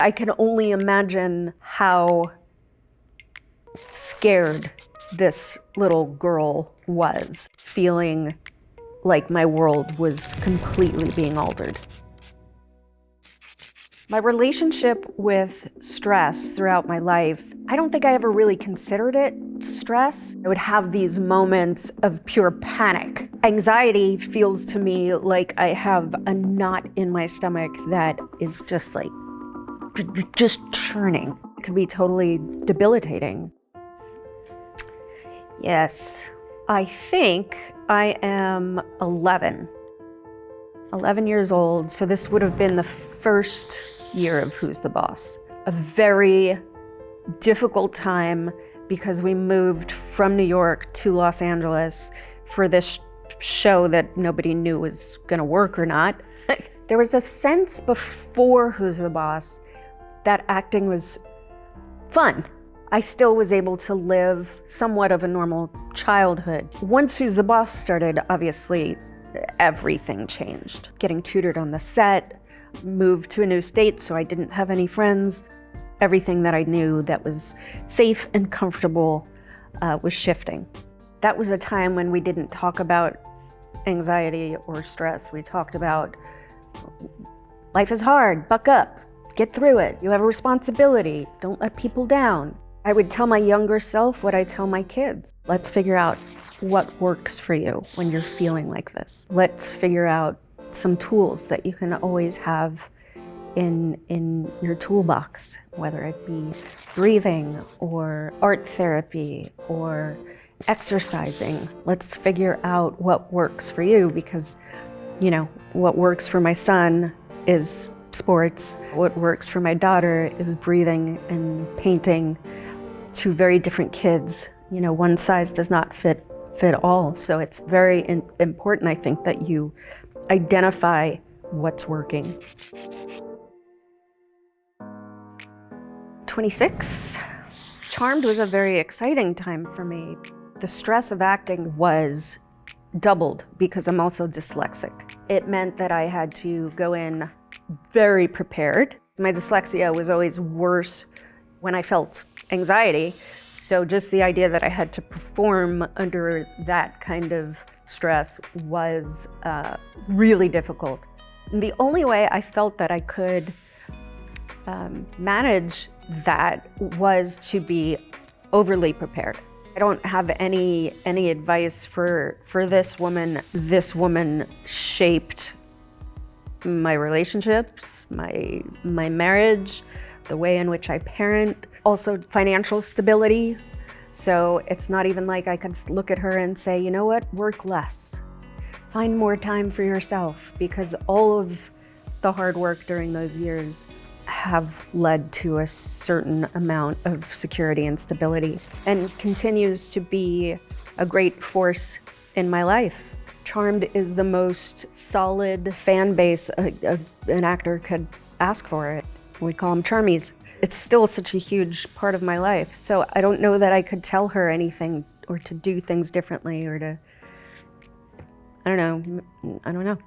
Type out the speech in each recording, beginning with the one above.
I can only imagine how scared this little girl was, feeling like my world was completely being altered. My relationship with stress throughout my life, I don't think I ever really considered it stress. I would have these moments of pure panic. Anxiety feels to me like I have a knot in my stomach that is just like, just churning. It can be totally debilitating. Yes, I think I am 11 years old, so this would have been the first year of Who's the Boss. A very difficult time because we moved from New York to Los Angeles for this show that nobody knew was gonna work or not. There was a sense before Who's the Boss that acting was fun. I still was able to live somewhat of a normal childhood. Once Who's the Boss started, obviously, everything changed. Getting tutored on the set, moved to a new state so I didn't have any friends. Everything that I knew that was safe and comfortable was shifting. That was a time when we didn't talk about anxiety or stress. We talked about life is hard, buck up, get through it. You have a responsibility, don't let people down. I would tell my younger self what I tell my kids. Let's figure out what works for you when you're feeling like this. Let's figure out some tools that you can always have in your toolbox, whether it be breathing or art therapy or exercising. Let's figure out what works for you because, you know, what works for my son is sports. What works for my daughter is breathing and painting. Two very different kids. You know, one size does not fit all. So it's very important, I think, that you identify what's working. 26. Charmed was a very exciting time for me. The stress of acting was doubled because I'm also dyslexic. It meant that I had to go in very prepared. My dyslexia was always worse when I felt anxiety. So just the idea that I had to perform under that kind of stress was really difficult. And the only way I felt that I could manage that was to be overly prepared. I don't have any advice for this woman. This woman shaped my relationships, my marriage, the way in which I parent, also financial stability. So it's not even like I could look at her and say, you know what, work less. Find more time for yourself, because all of the hard work during those years have led to a certain amount of security and stability, and continues to be a great force in my life. Charmed is the most solid fan base an actor could ask for. We call them Charmies. It's still such a huge part of my life. So I don't know that I could tell her anything or to do things differently or to, I don't know.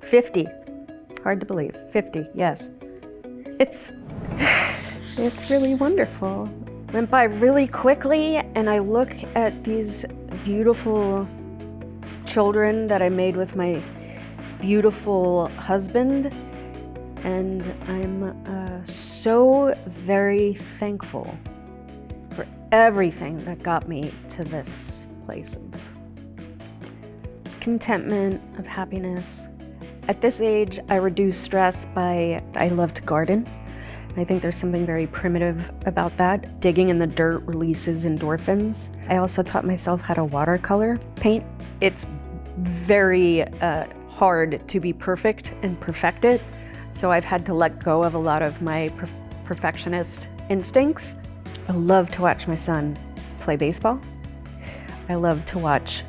50, hard to believe, 50, yes. It's really wonderful. Went by really quickly, and I look at these beautiful children that I made with my beautiful husband, and I'm so very thankful for everything that got me to this place of contentment, of happiness. At this age, I reduce stress I love to garden. I think there's something very primitive about that. Digging in the dirt releases endorphins. I also taught myself how to watercolor paint. It's very hard to be perfect and perfect it. So I've had to let go of a lot of my perfectionist instincts. I love to watch my son play baseball. I love to watch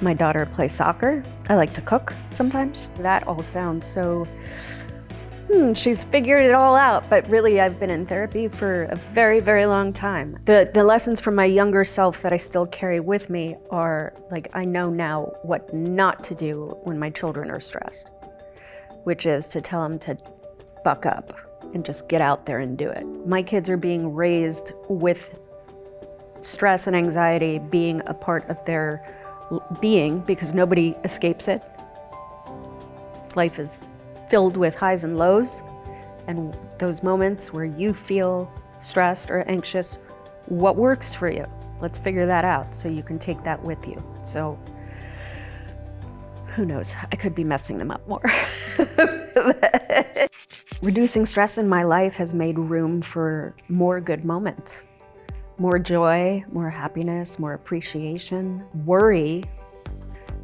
my daughter play soccer. I like to cook sometimes. That all sounds so, she's figured it all out, but really I've been in therapy for a very, very long time. The lessons from my younger self that I still carry with me are, like, I know now what not to do when my children are stressed. which is to tell them to buck up and just get out there and do it. My kids are being raised with stress and anxiety being a part of their being because nobody escapes it. Life is filled with highs and lows, and those moments where you feel stressed or anxious, what works for you? Let's figure that out so you can take that with you. So who knows? I could be messing them up more. Reducing stress in my life has made room for more good moments. More joy, more happiness, more appreciation. Worry,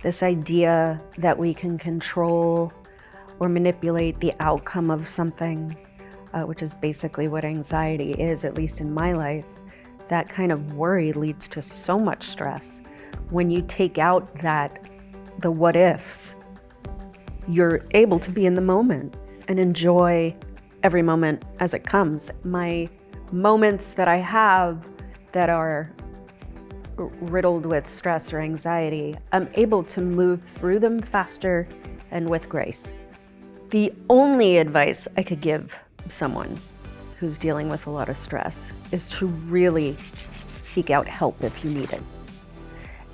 this idea that we can control or manipulate the outcome of something, which is basically what anxiety is, at least in my life. That kind of worry leads to so much stress. When you take out the what ifs, you're able to be in the moment and enjoy every moment as it comes. My moments that I have that are riddled with stress or anxiety, I'm able to move through them faster and with grace. The only advice I could give someone who's dealing with a lot of stress is to really seek out help if you need it.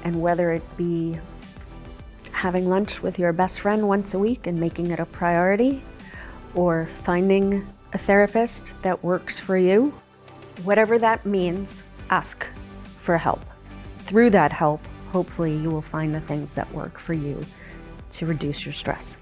And whether it be having lunch with your best friend once a week and making it a priority, or finding a therapist that works for you, whatever that means, ask for help. Through that help, hopefully you will find the things that work for you to reduce your stress.